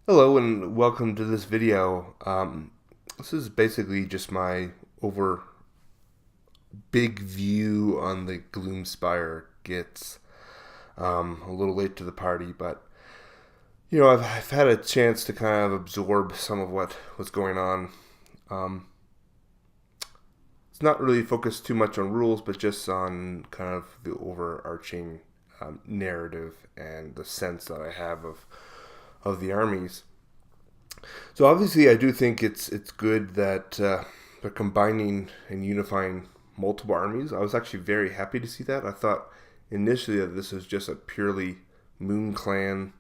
Hello and welcome to this video. This is basically just my big view on the Gloomspire Gits. A little late to the party, but I've had a chance to kind of absorb some of what was going on. Um, it's not really focused too much on rules, but just on kind of the overarching narrative and the sense that I have of the armies. So obviously, I do think it's good that they're combining and unifying multiple armies. I was actually very happy to see that. I thought initially that this was just a purely Moon Clan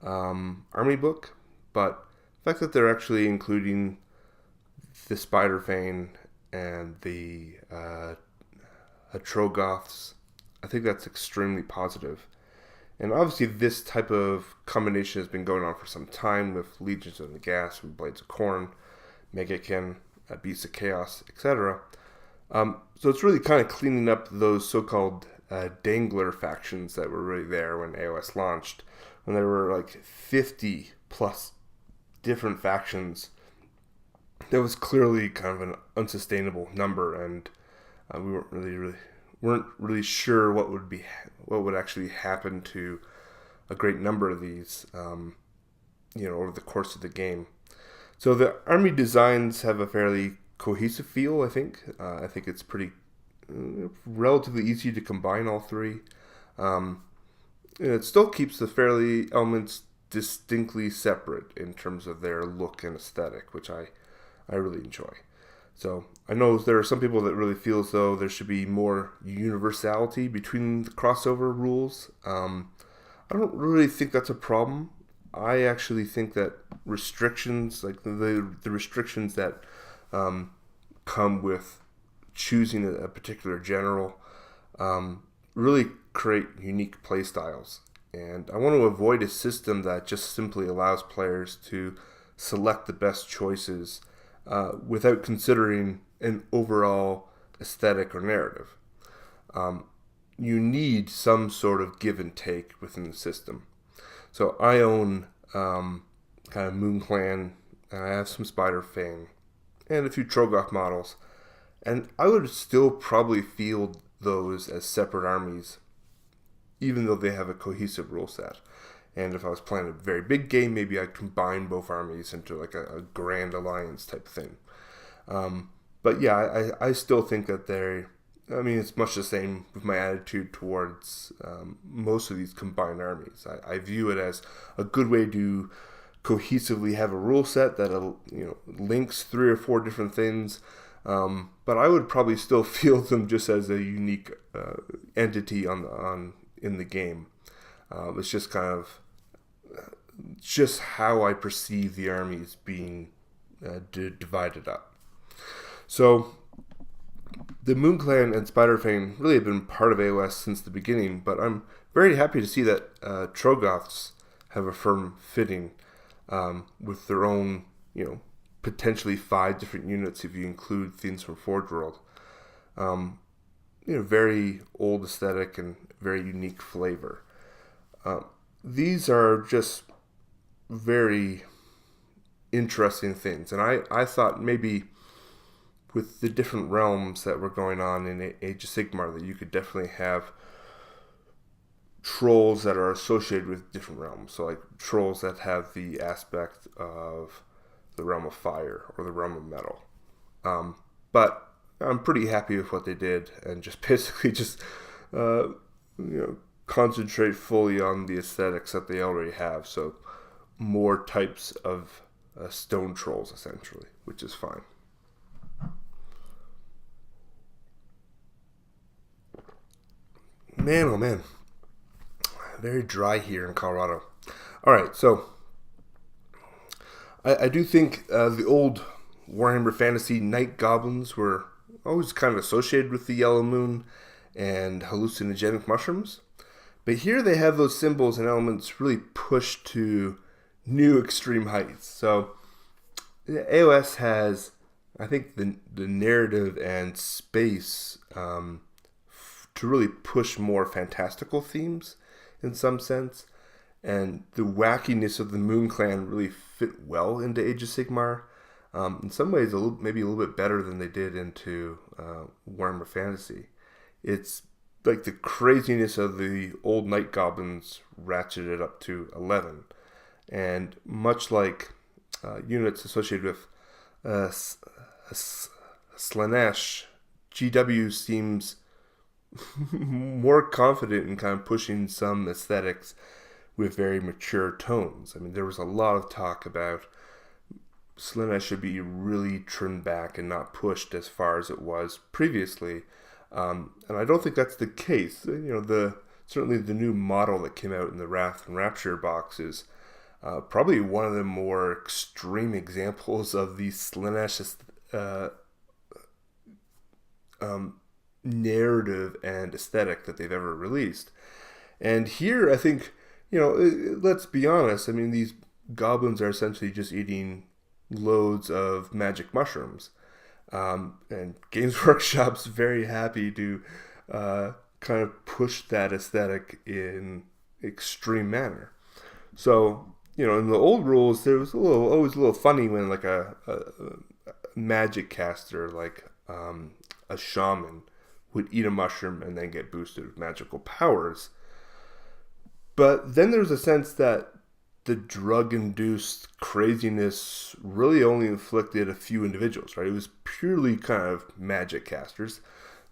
army book, but the fact that they're actually including the Spider Fang and the Atrogoths, I think that's extremely positive. And obviously, this type of combination has been going on for some time with Legions of the Gas, Blades of Corn, Megakin, Beasts of Chaos, etc. So it's really kind of cleaning up those so-called dangler factions that were really there when AOS launched, when there were like 50 plus different factions. That was clearly kind of an unsustainable number, and we weren't really sure what would actually happen to a great number of these, over the course of the game. So the army designs have a fairly cohesive feel. I think it's pretty relatively easy to combine all three. And it still keeps the fairly elements distinctly separate in terms of their look and aesthetic, which I really enjoy. So I know there are some people that really feel as though there should be more universality between the crossover rules. I don't really think that's a problem. I actually think that restrictions, like the restrictions that come with choosing a particular general, really create unique playstyles. And I want to avoid a system that just simply allows players to select the best choices without considering an overall aesthetic or narrative. You need some sort of give and take within the system. So I own kind of Moon Clan, and I have some Spider Fang, and a few Trogoth models, and I would still probably field those as separate armies, even though they have a cohesive rule set. And if I was playing a very big game, maybe I'd combine both armies into like a grand alliance type thing. But yeah, I still think that it's much the same with my attitude towards most of these combined armies. I view it as a good way to cohesively have a rule set that links 3 or 4 different things. But I would probably still field them just as a unique entity in the game. It's just kind of just how I perceive the armies being divided up. So the Moon Clan and Spider Fang really have been part of AOS since the beginning, but I'm very happy to see that Trogoths have a firm fitting with their own, potentially 5 different units if you include things from Forge World. Very old aesthetic and very unique flavor. These are just very interesting things, and I thought maybe with the different realms that were going on in Age of Sigmar that you could definitely have trolls that are associated with different realms. So like trolls that have the aspect of the realm of fire or the realm of metal. But I'm pretty happy with what they did, and just basically just concentrate fully on the aesthetics that they already have. So more types of stone trolls essentially, which is fine. Man, oh man, very dry here in Colorado. All right, so I do think the old Warhammer Fantasy Night Goblins were always kind of associated with the yellow moon and hallucinogenic mushrooms. But here they have those symbols and elements really pushed to new extreme heights. So AOS has, I think, the narrative and space to really push more fantastical themes in some sense. and the wackiness of the Moon Clan really fit well into Age of Sigmar. In some ways, maybe a little bit better than they did into Warhammer Fantasy. It's like the craziness of the old Night Goblins ratcheted up to 11. And much like units associated with Slaanesh, GW seems more confident in kind of pushing some aesthetics with very mature tones. I mean, there was a lot of talk about Slaanesh should be really trimmed back and not pushed as far as it was previously. And I don't think that's the case. Certainly the new model that came out in the Wrath and Rapture box is probably one of the more extreme examples of the Slaanesh narrative and aesthetic that they've ever released. And here, I think, let's be honest. I mean, these goblins are essentially just eating loads of magic mushrooms. And Games Workshop's very happy to kind of push that aesthetic in extreme manner. So, in the old rules, there was always a little funny when like a magic caster, like a shaman, would eat a mushroom and then get boosted with magical powers. But then there's a sense that the drug-induced craziness really only inflicted a few individuals, right? It was purely kind of magic casters.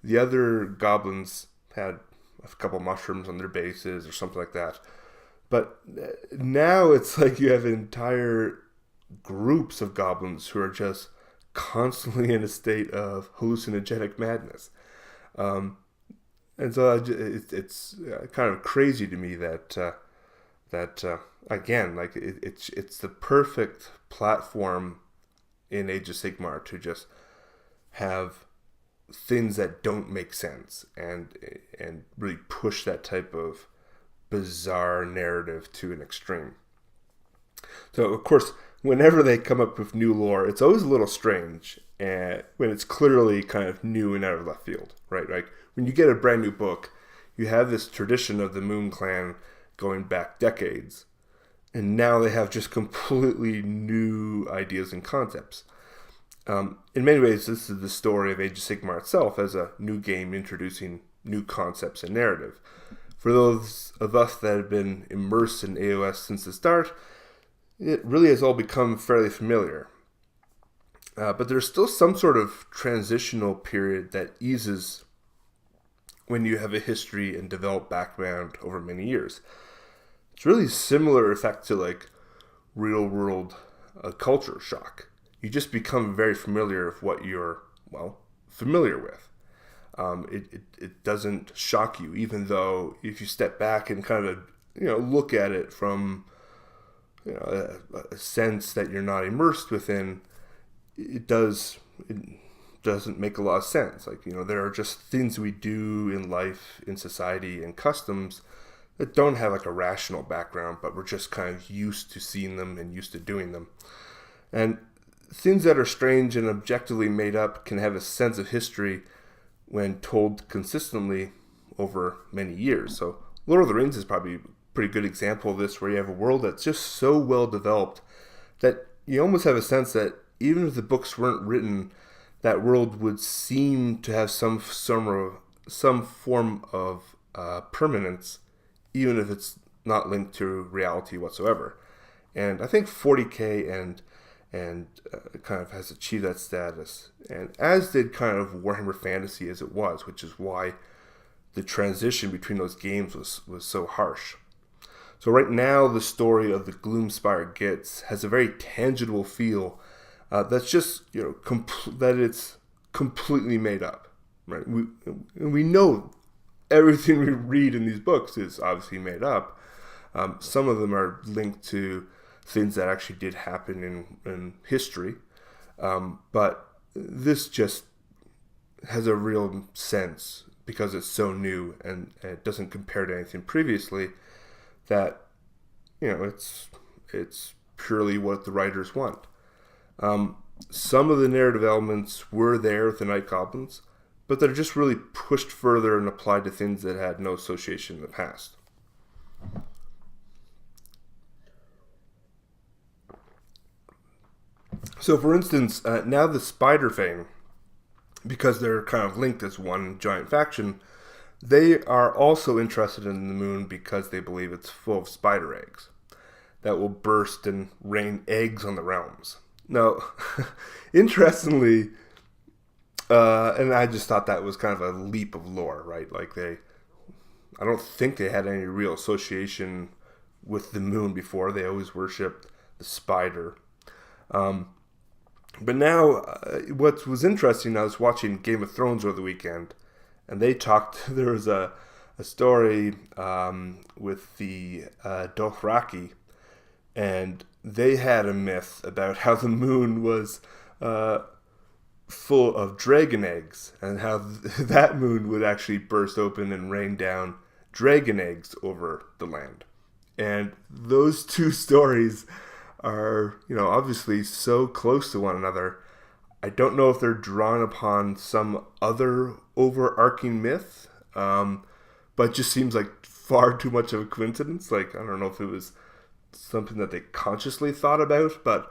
The other goblins had a couple mushrooms on their bases or something like that. But now it's like you have entire groups of goblins who are just constantly in a state of hallucinogenic madness. And so it's kind of crazy to me that again, like it's the perfect platform in Age of Sigmar to just have things that don't make sense and really push that type of bizarre narrative to an extreme. So of course, whenever they come up with new lore, it's always a little strange when it's clearly kind of new and out of left field, right? Like when you get a brand new book, you have this tradition of the Moon Clan going back decades, and now they have just completely new ideas and concepts. In many ways, this is the story of Age of Sigmar itself as a new game introducing new concepts and narrative. For those of us that have been immersed in AOS since the start, it really has all become fairly familiar. But there's still some sort of transitional period that eases when you have a history and developed background over many years. It's really similar effect to like real world culture shock. You just become very familiar with what you're, familiar with. It doesn't shock you, even though if you step back and kind of, look at it from, a sense that you're not immersed within, it doesn't make a lot of sense. Like, there are just things we do in life, in society, and customs that don't have like a rational background, but we're just kind of used to seeing them and used to doing them. And things that are strange and objectively made up can have a sense of history when told consistently over many years. So Lord of the Rings is probably a pretty good example of this, where you have a world that's just so well developed that you almost have a sense that even if the books weren't written, that world would seem to have some form of permanence, even if it's not linked to reality whatsoever. And I think 40K and kind of has achieved that status, and as did kind of Warhammer Fantasy as it was, which is why the transition between those games was so harsh. So right now, the story of the Gloomspire Gits has a very tangible feel that's just that it's completely made up, right? We know everything we read in these books is obviously made up. Some of them are linked to things that actually did happen in history. But this just has a real sense, because it's so new and it doesn't compare to anything previously, that, it's purely what the writers want. Some of the narrative elements were there with the Night Goblins, but they're just really pushed further and applied to things that had no association in the past. So, for instance, now the Spider Fang, because they're kind of linked as one giant faction, they are also interested in the moon because they believe it's full of spider eggs that will burst and rain eggs on the realms. Now, interestingly, and I just thought that was kind of a leap of lore, right? Like I don't think they had any real association with the moon before. They always worshipped the spider. But now, what was interesting, I was watching Game of Thrones over the weekend, and they talked, there was a story with the Dothraki, and they had a myth about how the moon was full of dragon eggs, and how that moon would actually burst open and rain down dragon eggs over the land. And those two stories are, obviously so close to one another. I don't know if they're drawn upon some other overarching myth, but it just seems like far too much of a coincidence. Like, I don't know if it was something that they consciously thought about, but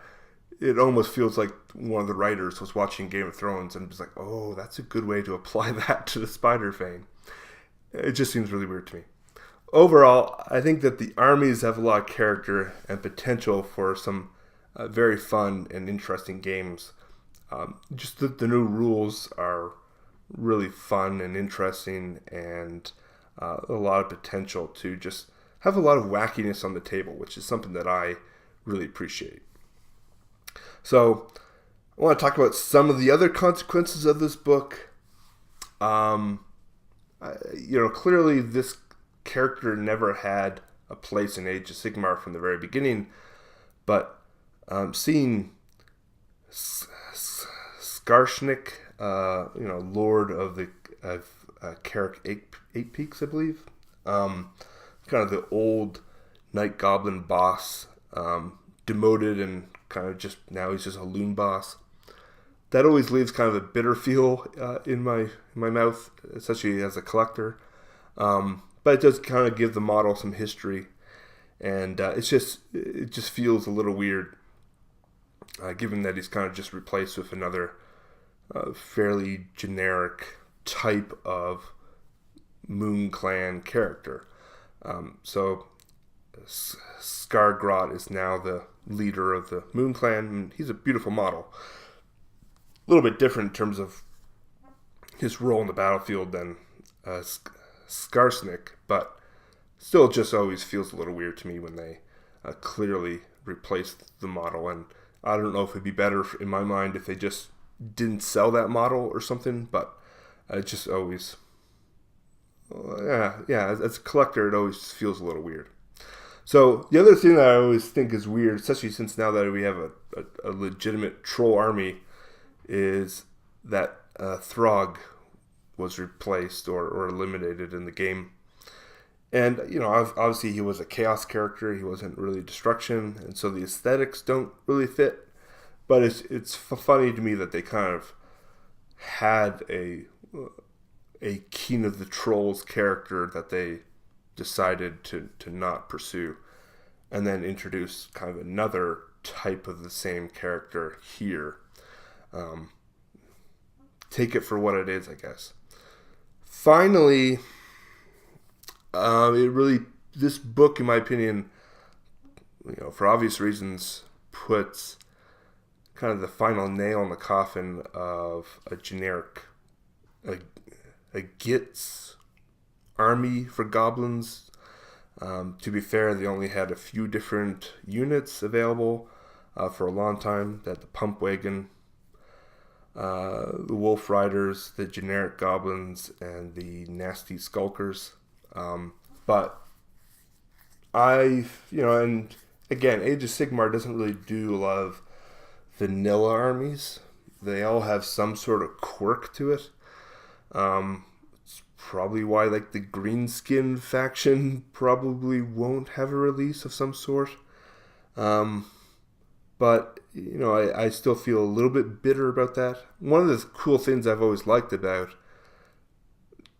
it almost feels like one of the writers was watching Game of Thrones and was like, oh, that's a good way to apply that to the Spider Fang. It just seems really weird to me. Overall, I think that the armies have a lot of character and potential for some very fun and interesting games. Just the new rules are really fun and interesting, and a lot of potential to just have a lot of wackiness on the table, which is something that I really appreciate. So I want to talk about some of the other consequences of this book. Clearly this character never had a place in Age of Sigmar from the very beginning, but seeing Skarshnik, Lord of the Carrick Eight Peaks, I believe, kind of the old Night Goblin boss, demoted and kind of just now he's just a loon boss. That always leaves kind of a bitter feel in my mouth, especially as a collector. But it does kind of give the model some history, and it just feels a little weird, given that he's kind of just replaced with another fairly generic type of Moon Clan character. So Skargrot is now the leader of the Moon Clan, and he's a beautiful model. A little bit different in terms of his role in the battlefield than Skarsnik, but still just always feels a little weird to me when they clearly replaced the model. And I don't know if it'd be better in my mind if they just didn't sell that model or something, but it just always, as a collector, it always feels a little weird. So the other thing that I always think is weird, especially since now that we have a legitimate troll army, is that Throg was replaced or eliminated in the game. And, obviously he was a chaos character. He wasn't really destruction. And so the aesthetics don't really fit. But it's funny to me that they kind of had a King of the Trolls character that they decided to not pursue, and then introduce kind of another type of the same character here. Take it for what it is, I guess. Finally, this book, in my opinion, for obvious reasons, puts kind of the final nail in the coffin of a generic, a Gitz army for goblins. To be fair, they only had a few different units available for a long time. That the Pump Wagon, the Wolf Riders, the generic goblins, and the nasty skulkers. But and again, Age of Sigmar doesn't really do a lot of vanilla armies. They all have some sort of quirk to it. It's probably why, like, the Greenskin faction probably won't have a release of some sort. But, I still feel a little bit bitter about that. One of the cool things I've always liked about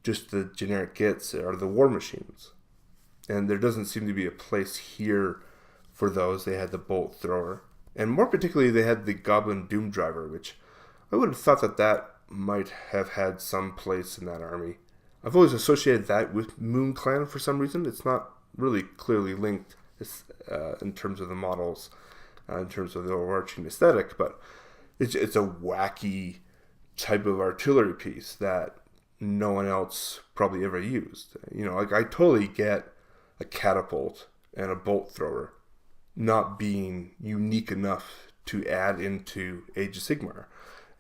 just the generic Gits are the war machines. And there doesn't seem to be a place here for those. They had the bolt thrower. And more particularly, they had the Goblin Doom Driver, which I would have thought that that might have had some place in that army. I've always associated that with Moon Clan for some reason. It's not really clearly linked in terms of the models, in terms of the overarching aesthetic, but it's a wacky type of artillery piece that no one else probably ever used. You know, like I totally get a catapult and a bolt thrower not being unique enough to add into Age of Sigmar.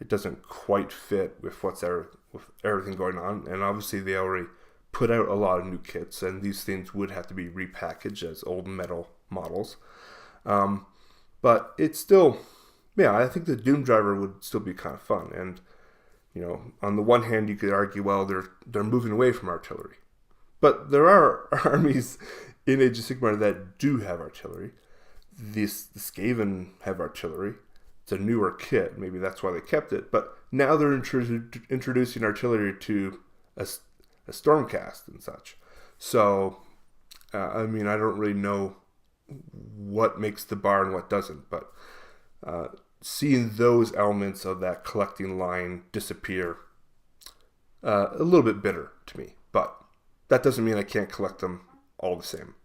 It doesn't quite fit with with everything going on, and obviously they already put out a lot of new kits, and these things would have to be repackaged as old metal models. But it's still, yeah, I think the Doom Driver would still be kind of fun. And you know, on the one hand, you could argue, well, they're moving away from artillery, but there are armies in Age of Sigmar that do have artillery. The Skaven have artillery. It's a newer kit. Maybe that's why they kept it. But now they're introducing artillery to a Stormcast and such. So, I mean, I don't really know what makes the bar and what doesn't. But seeing those elements of that collecting line disappear, a little bit bitter to me. But that doesn't mean I can't collect them all the same.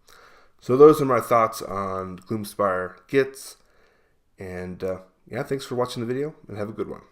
So those are my thoughts on Gloomspire Gitz. And yeah, thanks for watching the video, and have a good one.